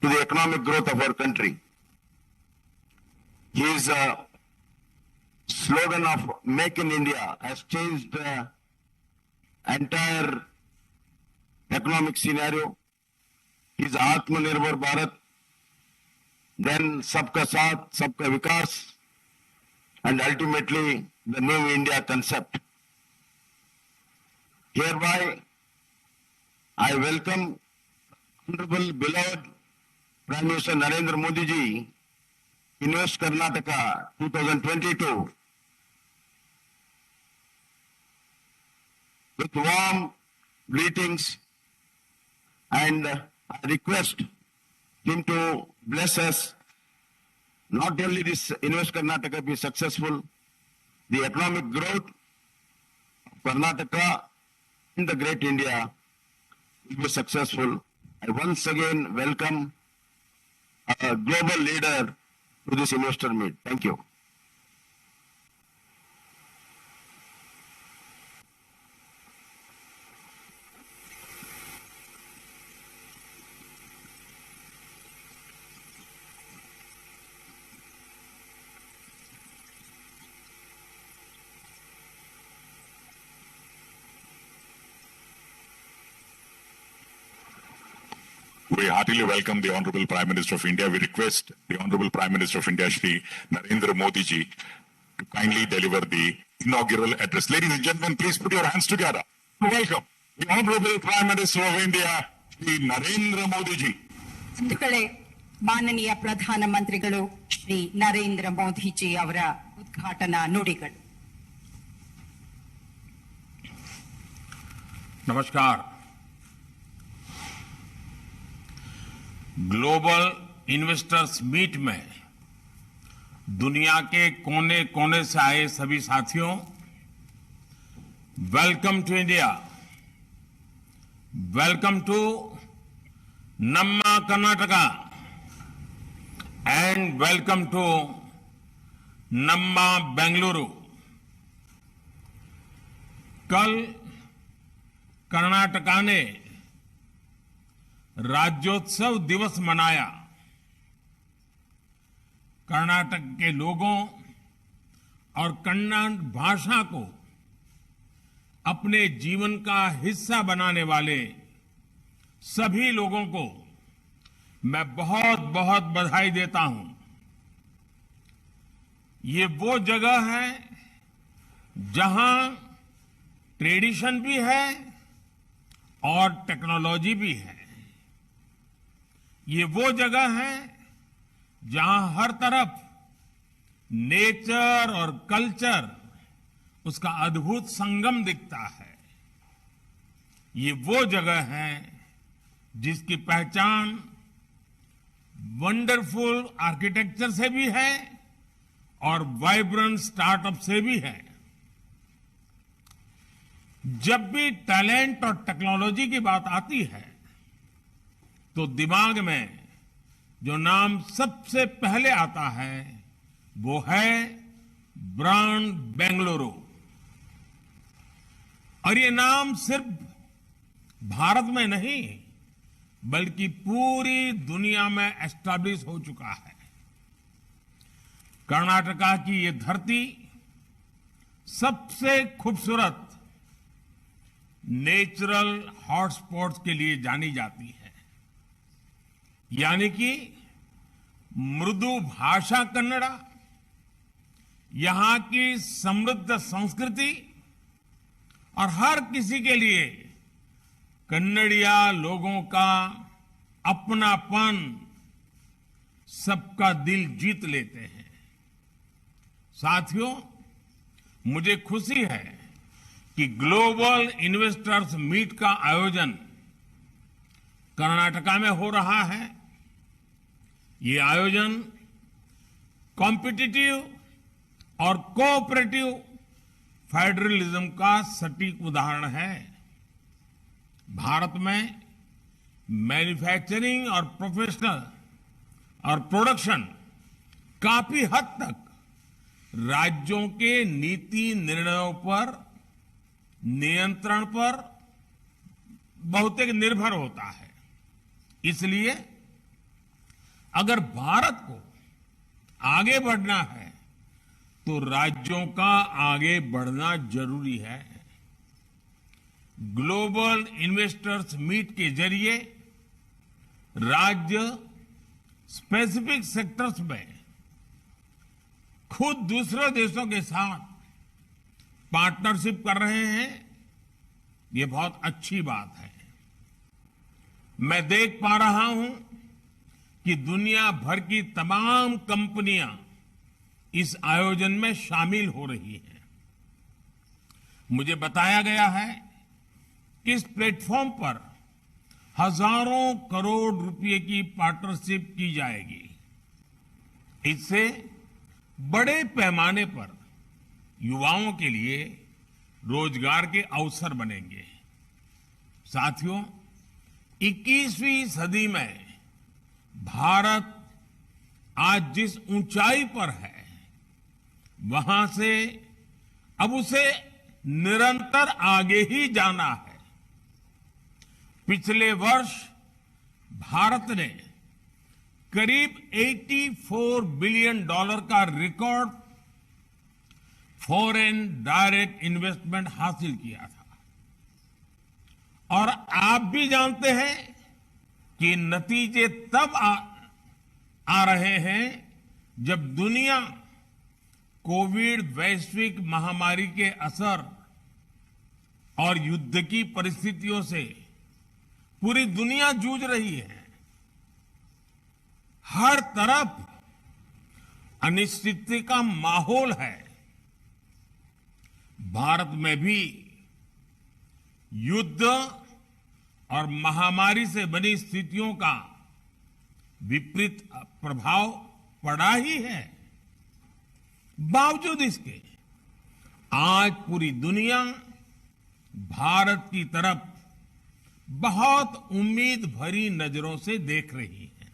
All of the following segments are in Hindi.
to the economic growth of our country. His slogan of Make in India has changed the entire economic scenario. His Atmanirbhar Bharat, then Sabka Saath, Sabka Vikas, and ultimately the New India concept. Hereby, I welcome Honorable beloved Prime Minister Narendra Modi ji, Invest Karnataka 2022, with warm greetings, and I request him to bless us. Not only this Invest Karnataka be successful, the economic growth of Karnataka and the great India will be successful. I once again welcome a global leader to this investor meet. Thank you. We heartily welcome the Honorable Prime Minister of India. We request the Honorable Prime Minister of India, Shri Narendra Modi ji, to kindly deliver the inaugural address. Ladies and gentlemen, please put your hands together to welcome the Honorable Prime Minister of India, Shri Narendra Modi ji. ಮಾನನೀಯ ಪ್ರಧಾನ ಮಂತ್ರಿಗಳು ಶ್ರೀ ನರೇಂದ್ರ ಮೋದಿಜಿ ಅವರ ಉದ್ಘಾಟನಾ ನುಡಿಗಳು. नमस्कार. ग्लोबल इन्वेस्टर्स मीट में दुनिया के कोने कोने से आए सभी साथियों, welcome to India, welcome to नम्मा कर्नाटका एंड वेलकम टू नम्मा बेंगलुरु. कल कर्नाटका ने राज्योत्सव दिवस मनाया. कर्नाटक के लोगों और कन्नड़ भाषा को अपने जीवन का हिस्सा बनाने वाले सभी लोगों को मैं बहुत बहुत बधाई देता हूं. ये वो जगह है जहां ट्रेडिशन भी है और टेक्नोलॉजी भी है. ये वो जगह है जहां हर तरफ नेचर और कल्चर, उसका अद्भुत संगम दिखता है. ये वो जगह है जिसकी पहचान वंडरफुल आर्किटेक्चर से भी है और वाइब्रेंट स्टार्टअप से भी है. जब भी टैलेंट और टेक्नोलॉजी की बात आती है तो दिमाग में जो नाम सबसे पहले आता है वो है ब्रांड बेंगलुरु. और ये नाम सिर्फ भारत में नहीं बल्कि पूरी दुनिया में एस्टैब्लिश हो चुका है. कर्नाटका की ये धरती सबसे खूबसूरत नेचुरल हॉटस्पॉट्स के लिए जानी जाती है. यानी कि मृदु भाषा कन्नड़ा, यहां की समृद्ध संस्कृति और हर किसी के लिए कन्नड़िया लोगों का अपनापन सबका दिल जीत लेते हैं. साथियों, मुझे खुशी है कि ग्लोबल इन्वेस्टर्स मीट का आयोजन कर्नाटका में हो रहा है. ये आयोजन कॉम्पिटिटिव और कोऑपरेटिव फेडरलिज्म का सटीक उदाहरण है. भारत में मैन्युफैक्चरिंग और प्रोफेशनल और प्रोडक्शन काफी हद तक राज्यों के नीति निर्णयों पर, नियंत्रण पर बहुत निर्भर होता है. इसलिए अगर भारत को आगे बढ़ना है तो राज्यों का आगे बढ़ना जरूरी है। ग्लोबल इन्वेस्टर्स मीट के जरिए राज्य स्पेसिफिक सेक्टर्स में खुद दूसरे देशों के साथ पार्टनरशिप कर रहे हैं। ये बहुत अच्छी बात है। मैं देख पा रहा हूं कि दुनिया भर की तमाम कंपनियां इस आयोजन में शामिल हो रही हैं। मुझे बताया गया है कि इस प्लेटफॉर्म पर हजारों करोड़ रुपए की पार्टनरशिप की जाएगी। इससे बड़े पैमाने पर युवाओं के लिए रोजगार के अवसर बनेंगे। साथियों, 21वीं सदी में भारत आज जिस ऊंचाई पर है, वहां से अब उसे निरंतर आगे ही जाना है। पिछले वर्ष भारत ने करीब $84 बिलियन का रिकॉर्ड फॉरेन डायरेक्ट इन्वेस्टमेंट हासिल किया था। और आप भी जानते हैं कि नतीजे तब आ रहे हैं जब दुनिया कोविड वैश्विक महामारी के असर और युद्ध की परिस्थितियों से पूरी दुनिया जूझ रही है। हर तरफ अनिश्चितता का माहौल है। भारत में भी युद्ध और महामारी से बनी स्थितियों का विपरीत प्रभाव पड़ा ही है। बावजूद इसके आज पूरी दुनिया भारत की तरफ बहुत उम्मीद भरी नजरों से देख रही है।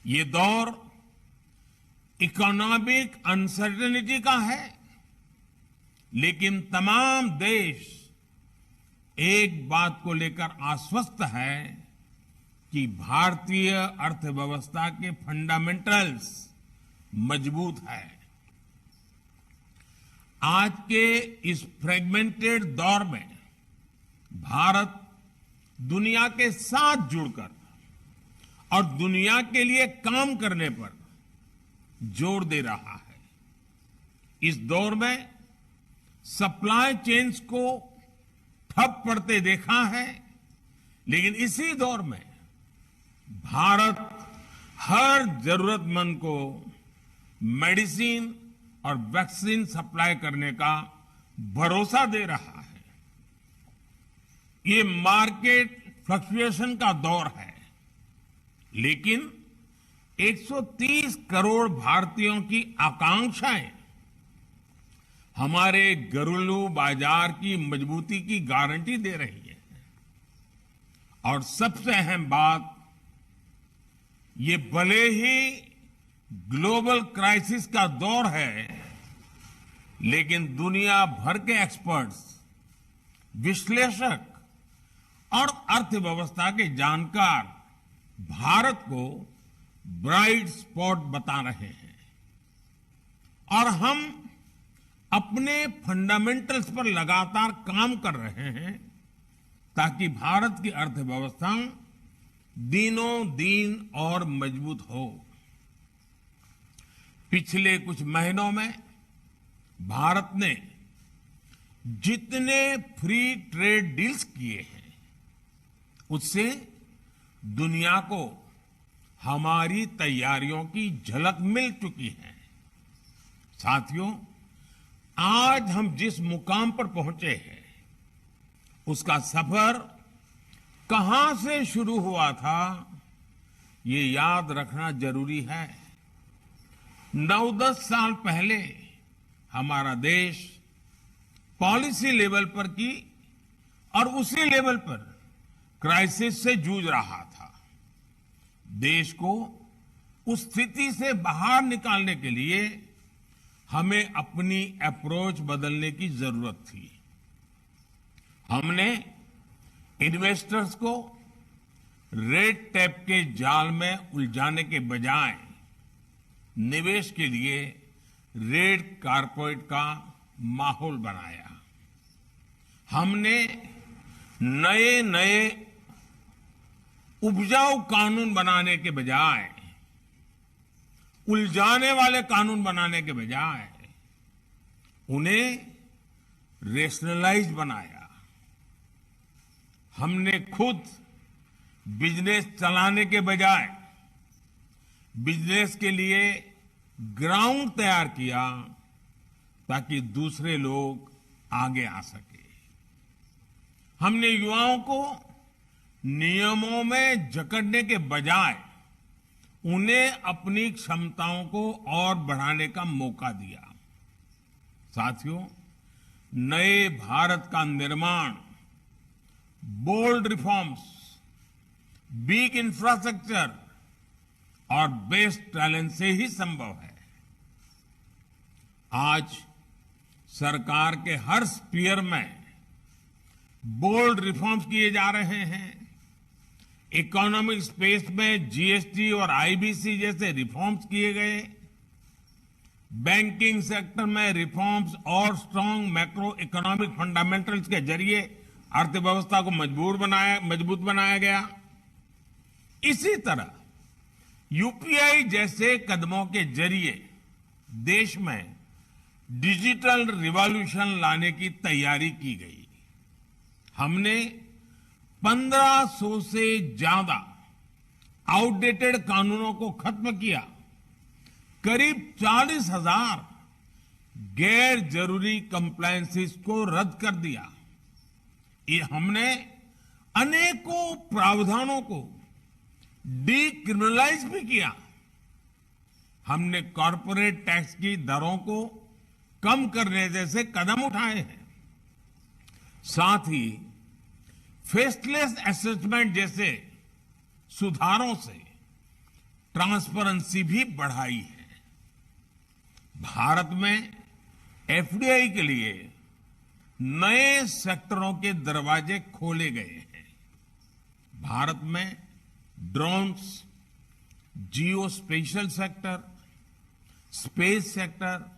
ये दौर इकोनॉमिक अनसर्टेनिटी का है, लेकिन तमाम देश एक बात को लेकर आश्वस्त है कि भारतीय अर्थव्यवस्था के फंडामेंटल्स मजबूत है। आज के इस फ्रेगमेंटेड दौर में भारत दुनिया के साथ जुड़कर और दुनिया के लिए काम करने पर जोर दे रहा है। इस दौर में सप्लाई चेन्स को ठप पड़ते देखा है, लेकिन इसी दौर में भारत हर जरूरतमंद को मेडिसिन और वैक्सीन सप्लाई करने का भरोसा दे रहा है। ये मार्केट फ्लक्चुएशन का दौर है, लेकिन 130 करोड़ भारतीयों की आकांक्षाएं हमारे घरेलू बाजार की मजबूती की गारंटी दे रही है। और सबसे अहम बात, ये भले ही ग्लोबल क्राइसिस का दौर है, लेकिन दुनिया भर के एक्सपर्ट्स, विश्लेषक और अर्थव्यवस्था के जानकार भारत को ब्राइट स्पॉट बता रहे हैं। और हम अपने फंडामेंटल्स पर लगातार काम कर रहे हैं ताकि भारत की अर्थव्यवस्था दिनों दिन और मजबूत हो। पिछले कुछ महीनों में भारत ने जितने फ्री ट्रेड डील्स किए हैं, उससे दुनिया को हमारी तैयारियों की झलक मिल चुकी है। साथियों, आज हम जिस मुकाम पर पहुंचे हैं, उसका सफर कहां से शुरू हुआ था, ये याद रखना जरूरी है। 9-10 साल पहले हमारा देश पॉलिसी लेवल पर की और उसी लेवल पर क्राइसिस से जूझ रहा था। देश को उस स्थिति से बाहर निकालने के लिए हमें अपनी अप्रोच बदलने की जरूरत थी। हमने इन्वेस्टर्स को रेड टेप के जाल में उलझाने के बजाय निवेश के लिए रेड कारपेट का माहौल बनाया। हमने नए नए उपजाऊ कानून बनाने के बजाय, उलझाने वाले कानून बनाने के बजाय उन्हें रेशनलाइज बनाया। हमने खुद बिजनेस चलाने के बजाय बिजनेस के लिए ग्राउंड तैयार किया ताकि दूसरे लोग आगे आ सके। हमने युवाओं को नियमों में जकड़ने के बजाय उन्हें अपनी क्षमताओं को और बढ़ाने का मौका दिया। साथियों, नए भारत का निर्माण बोल्ड रिफॉर्म्स, बिग इंफ्रास्ट्रक्चर और बेस्ट टैलेंट से ही संभव है। आज सरकार के हर स्फीयर में बोल्ड रिफॉर्म्स किए जा रहे हैं। इकोनॉमिक स्पेस में जीएसटी और आईबीसी जैसे रिफॉर्म्स किए गए। बैंकिंग सेक्टर में रिफॉर्म्स और स्ट्रांग मैक्रो इकोनॉमिक फंडामेंटल्स के जरिए अर्थव्यवस्था को मजबूत बनाया गया। इसी तरह यूपीआई जैसे कदमों के जरिए देश में डिजिटल रिवॉल्यूशन लाने की तैयारी की गई। हमने 1500 से ज्यादा आउटडेटेड कानूनों को खत्म किया। करीब 40,000 गैर जरूरी कंप्लायंसेस को रद्द कर दिया। ये हमने अनेकों प्रावधानों को डीक्रिमिनलाइज भी किया। हमने कॉरपोरेट टैक्स की दरों को कम करने जैसे कदम उठाए हैं। साथ ही फेसलेस असेसमेंट जैसे सुधारों से ट्रांसपेरेंसी भी बढ़ाई है। भारत में एफडीआई के लिए नए सेक्टरों के दरवाजे खोले गए हैं। भारत में ड्रोन्स, जियो स्पेशल सेक्टर, स्पेस सेक्टर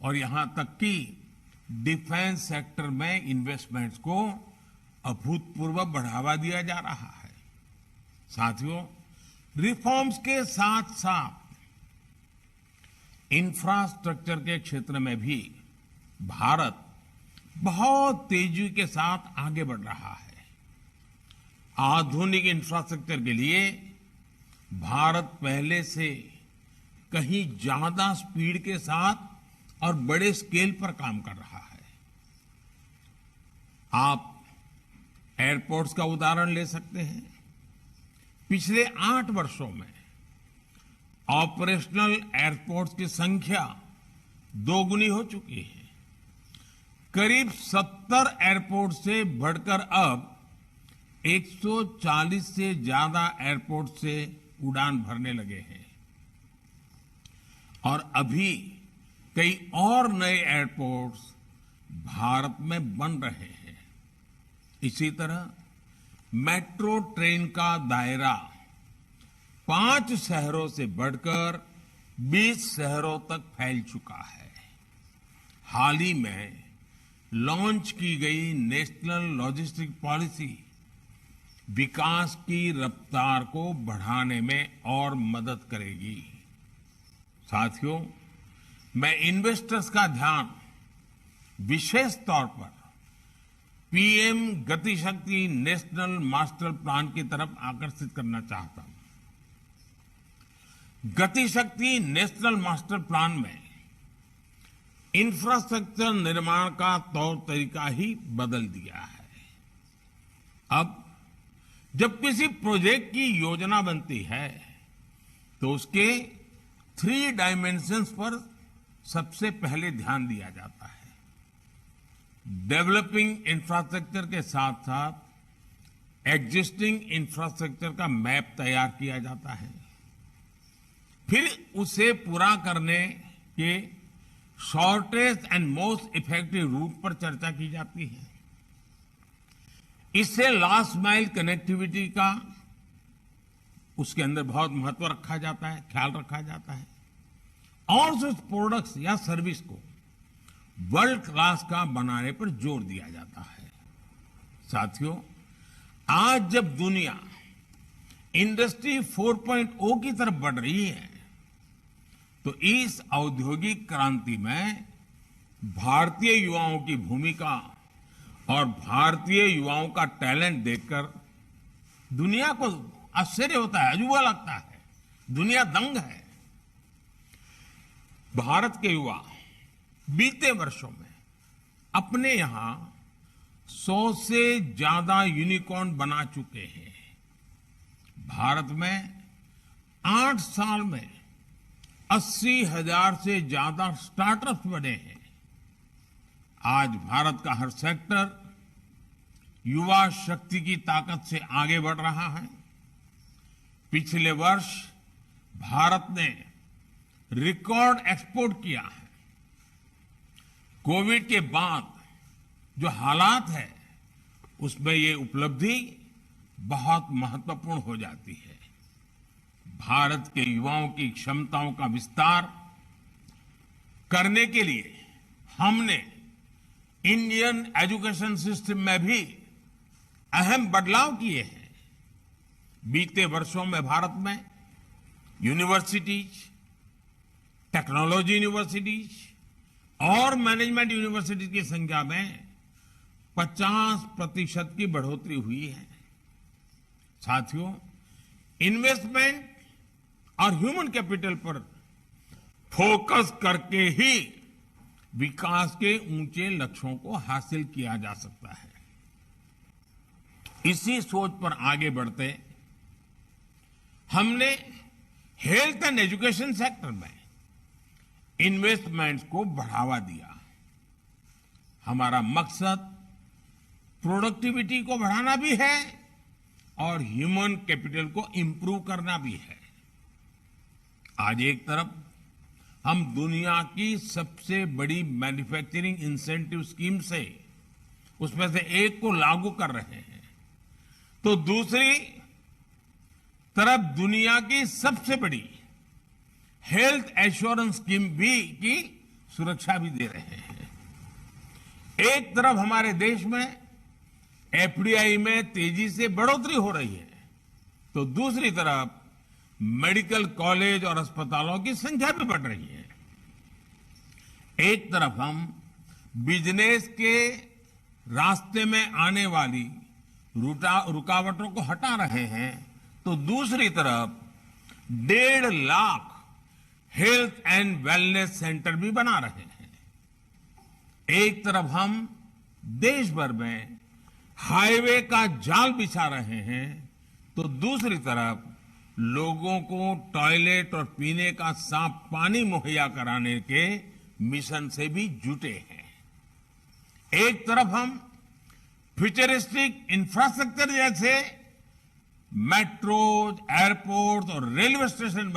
और यहां तक कि डिफेंस सेक्टर में इन्वेस्टमेंट्स को अभूतपूर्व बढ़ावा दिया जा रहा है। साथियों, रिफॉर्म्स के साथ साथ इंफ्रास्ट्रक्चर के क्षेत्र में भी भारत बहुत तेजी के साथ आगे बढ़ रहा है। आधुनिक इंफ्रास्ट्रक्चर के लिए भारत पहले से कहीं ज्यादा स्पीड के साथ और बड़े स्केल पर काम कर रहा है। आप एयरपोर्ट्स का उदाहरण ले सकते हैं। पिछले 8 वर्षों में ऑपरेशनल एयरपोर्ट्स की संख्या दोगुनी हो चुकी है। करीब 70 एयरपोर्ट से बढ़कर अब 140 से ज्यादा एयरपोर्ट से उड़ान भरने लगे हैं और अभी कई और नए एयरपोर्ट्स भारत में बन रहे हैं। इसी तरह मेट्रो ट्रेन का दायरा 5 शहरों से बढ़कर 20 शहरों तक फैल चुका है। हाल ही में लॉन्च की गई नेशनल लॉजिस्टिक पॉलिसी विकास की रफ्तार को बढ़ाने में और मदद करेगी। साथियों, मैं इन्वेस्टर्स का ध्यान विशेष तौर पर पीएम गति शक्ति नेशनल मास्टर प्लान की तरफ आकर्षित करना चाहता हूं। गति शक्ति नेशनल मास्टर प्लान में इंफ्रास्ट्रक्चर निर्माण का तौर तरीका ही बदल दिया है। अब जब किसी प्रोजेक्ट की योजना बनती है तो उसके 3 डायमेंशंस पर सबसे पहले ध्यान दिया जाता है। डेवलपिंग इंफ्रास्ट्रक्चर के साथ साथ एग्जिस्टिंग इंफ्रास्ट्रक्चर का मैप तैयार किया जाता है। फिर उसे पूरा करने के shortest and most effective route पर चर्चा की जाती है। इससे लास्ट माइल कनेक्टिविटी का उसके अंदर बहुत महत्व रखा जाता है, ख्याल रखा जाता है और उस प्रोडक्ट्स या सर्विस को वर्ल्ड क्लास का बनाने पर जोर दिया जाता है। साथियों, आज जब दुनिया इंडस्ट्री 4.0 की तरफ बढ़ रही है, तो इस औद्योगिक क्रांति में भारतीय युवाओं की भूमिका और भारतीय युवाओं का टैलेंट देखकर दुनिया को आश्चर्य होता है, अजूबा लगता है, दुनिया दंग है। भारत के युवा बीते वर्षों में अपने यहां 100 से ज्यादा यूनिकॉर्न बना चुके हैं। भारत में 8 साल में 80,000 से ज्यादा स्टार्टअप्स बने हैं। आज भारत का हर सेक्टर युवा शक्ति की ताकत से आगे बढ़ रहा है। पिछले वर्ष भारत ने रिकॉर्ड एक्सपोर्ट किया है। कोविड के बाद जो हालात है, उसमें ये उपलब्धि बहुत महत्वपूर्ण हो जाती है। भारत के युवाओं की क्षमताओं का विस्तार करने के लिए हमने इंडियन एजुकेशन सिस्टम में भी अहम बदलाव किए हैं। बीते वर्षों में भारत में यूनिवर्सिटीज, टेक्नोलॉजी यूनिवर्सिटीज और मैनेजमेंट यूनिवर्सिटीज की संख्या में 50% की बढ़ोतरी हुई है। साथियों, इन्वेस्टमेंट और ह्यूमन कैपिटल पर फोकस करके ही विकास के ऊंचे लक्ष्यों को हासिल किया जा सकता है। इसी सोच पर आगे बढ़ते हमने हेल्थ एंड एजुकेशन सेक्टर में इन्वेस्टमेंट्स को बढ़ावा दिया। हमारा मकसद प्रोडक्टिविटी को बढ़ाना भी है और ह्यूमन कैपिटल को इंप्रूव करना भी है। आज एक तरफ हम दुनिया की सबसे बड़ी मैन्युफैक्चरिंग इंसेंटिव स्कीम से उसमें से एक को लागू कर रहे हैं, तो दूसरी तरफ दुनिया की सबसे बड़ी हेल्थ एश्योरेंस स्कीम भी की सुरक्षा भी दे रहे हैं। एक तरफ हमारे देश में एफडीआई में तेजी से बढ़ोतरी हो रही है, तो दूसरी तरफ मेडिकल कॉलेज और अस्पतालों की संख्या भी बढ़ रही है। एक तरफ हम बिजनेस के रास्ते में आने वाली रुकावटों को हटा रहे हैं, तो दूसरी तरफ 1.5 lakh health and wellness centre भी बना रहे हैं। एक तरफ हम देश भर में हाईवे का जाल बिछा रहे हैं, तो दूसरी तरफ लोगों को टॉयलेट और पीने का साफ पानी मुहैया कराने के मिशन से भी जुटे हैं। एक तरफ हम फ्यूचरिस्टिक इंफ्रास्ट्रक्चर जैसे मेट्रो, एयरपोर्ट और रेलवे स्टेशन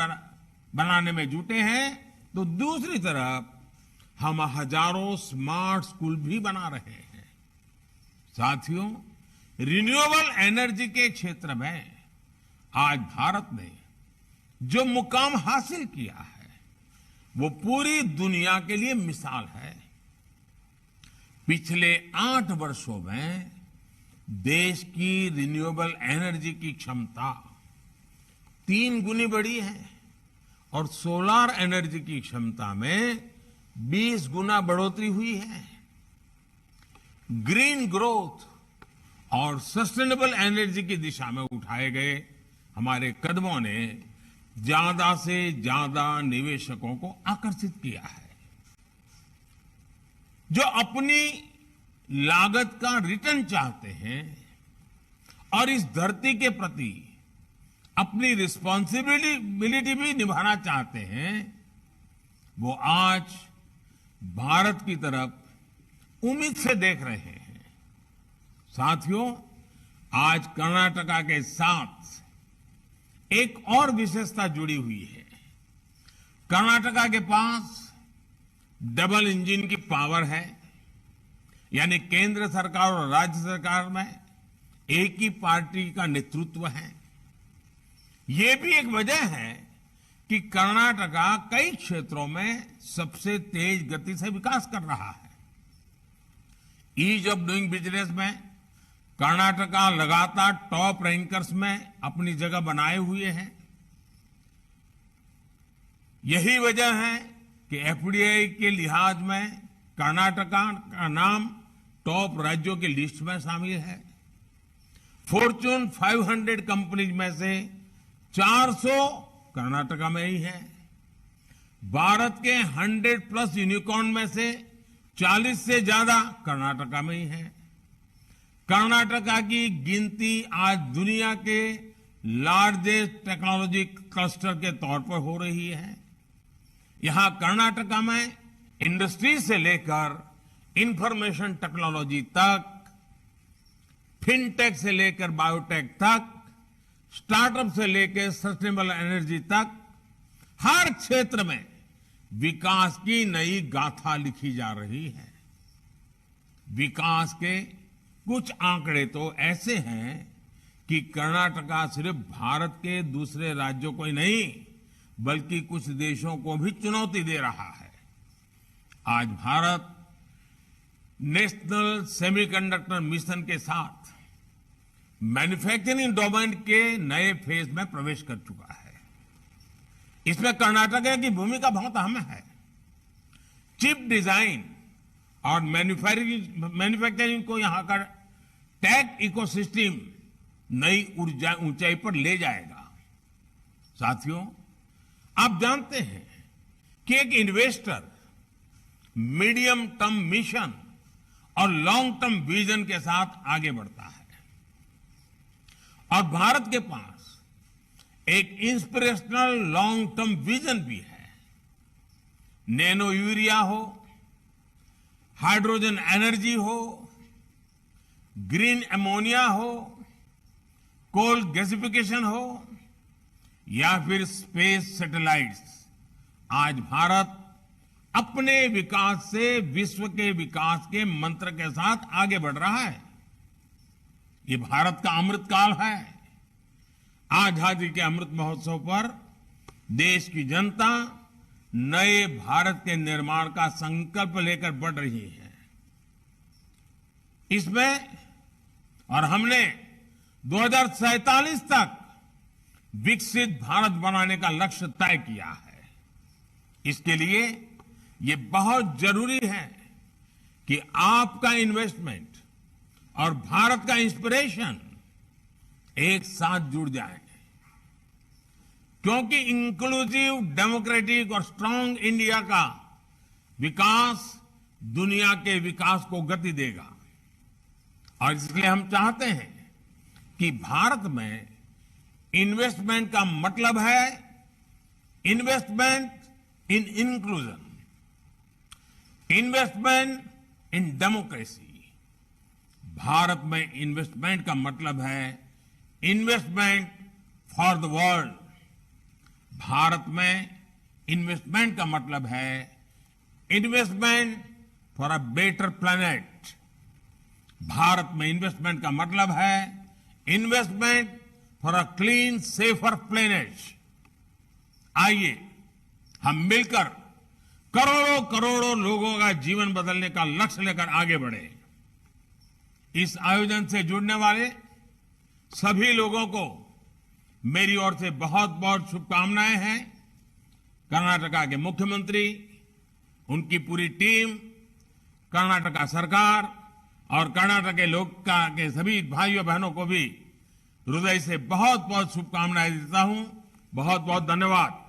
बनाने में जुटे हैं, तो दूसरी तरफ हम हजारों स्मार्ट स्कूल भी बना रहे हैं। साथियों, रिन्यूएबल एनर्जी के क्षेत्र में आज भारत ने जो मुकाम हासिल किया है, वो पूरी दुनिया के लिए मिसाल है। पिछले 8 वर्षों में देश की रिन्यूएबल एनर्जी की क्षमता 3 गुनी बढ़ी है और सोलर एनर्जी की क्षमता में 20 गुना बढ़ोतरी हुई है। ग्रीन ग्रोथ और सस्टेनेबल एनर्जी की दिशा में उठाए गए हमारे कदमों ने ज्यादा से ज्यादा निवेशकों को आकर्षित किया है, जो अपनी लागत का रिटर्न चाहते हैं और इस धरती के प्रति अपनी रिस्पॉन्सिबिलिटी भी निभाना चाहते हैं। वो आज भारत की तरफ उम्मीद से देख रहे हैं। साथियों, आज कर्नाटका के साथ एक और विशेषता जुड़ी हुई है। कर्नाटका के पास डबल इंजन की पावर है, यानी केंद्र सरकार और राज्य सरकार में एक ही पार्टी का नेतृत्व है। ये भी एक वजह है कि कर्नाटका कई क्षेत्रों में सबसे तेज गति से विकास कर रहा है। ईज ऑफ डूइंग बिजनेस में कर्नाटका लगातार टॉप रैंकर्स में अपनी जगह बनाए हुए है। यही वजह है कि एफडीआई के लिहाज में कर्नाटका का नाम टॉप राज्यों की लिस्ट में शामिल है। फॉर्च्यून 500 कंपनीज में से 400 कर्नाटका में ही है। भारत के 100+ यूनिकॉर्न में से 40 से ज्यादा कर्नाटका में ही है। कर्नाटका की गिनती आज दुनिया के लार्जेस्ट टेक्नोलॉजी क्लस्टर के तौर पर हो रही है। यहां कर्नाटका में इंडस्ट्री से लेकर इंफॉर्मेशन टेक्नोलॉजी तक, फिनटेक से लेकर बायोटेक तक, स्टार्टअप से लेकर सस्टेनेबल एनर्जी तक, हर क्षेत्र में विकास की नई गाथा लिखी जा रही है। विकास के कुछ आंकड़े तो ऐसे हैं कि कर्नाटका सिर्फ भारत के दूसरे राज्यों को ही नहीं बल्कि कुछ देशों को भी चुनौती दे रहा है। आज भारत नेशनल सेमीकंडक्टर मिशन के साथ मैन्युफैक्चरिंग डोमेन के नए फेज में प्रवेश कर चुका है। इसमें कर्नाटक की भूमिका बहुत अहम है। चिप डिजाइन और मैन्युफैक्चरिंग को यहां का टेक इकोसिस्टम नई ऊंचाई पर ले जाएगा। साथियों, आप जानते हैं कि एक इन्वेस्टर मीडियम टर्म मिशन और लॉन्ग टर्म विजन के साथ आगे बढ़ता है और भारत के पास एक इंस्पिरेशनल लॉन्ग टर्म विजन भी है। नैनो यूरिया हो, हाइड्रोजन एनर्जी हो, ग्रीन अमोनिया हो, कोल गैसिफिकेशन हो या फिर स्पेस सैटेलाइट्स, आज भारत अपने विकास से विश्व के विकास के मंत्र के साथ आगे बढ़ रहा है। ये भारत का अमृत काल है। आजादी के अमृत महोत्सव पर देश की जनता नए भारत के निर्माण का संकल्प लेकर बढ़ रही है। इसमें और हमने 2047 तक विकसित भारत बनाने का लक्ष्य तय किया है। इसके लिए ये बहुत जरूरी है कि आपका इन्वेस्टमेंट और भारत का इंस्पिरेशन एक साथ जुड़ जाए, क्योंकि इंक्लूसिव, डेमोक्रेटिक और स्ट्रांग इंडिया का विकास दुनिया के विकास को गति देगा। और इसलिए हम चाहते हैं कि भारत में इन्वेस्टमेंट का मतलब है investment in inclusion, investment in democracy. Bharat में इन्वेस्टमेंट का मतलब है investment for the world. Bharat में इन्वेस्टमेंट का मतलब है investment for a better planet. Bharat में इन्वेस्टमेंट का मतलब है investment for a clean safer planet. आइए हम मिलकर करोड़ों करोड़ों लोगों का जीवन बदलने का लक्ष्य लेकर आगे बढ़े। इस आयोजन से जुड़ने वाले सभी लोगों को मेरी ओर से बहुत बहुत शुभकामनाएं हैं। कर्नाटका के मुख्यमंत्री, उनकी पूरी टीम, कर्नाटका सरकार और कर्नाटक के लोग के सभी भाइयों बहनों को भी हृदय से बहुत बहुत शुभकामनाएं देता हूं। बहुत बहुत धन्यवाद।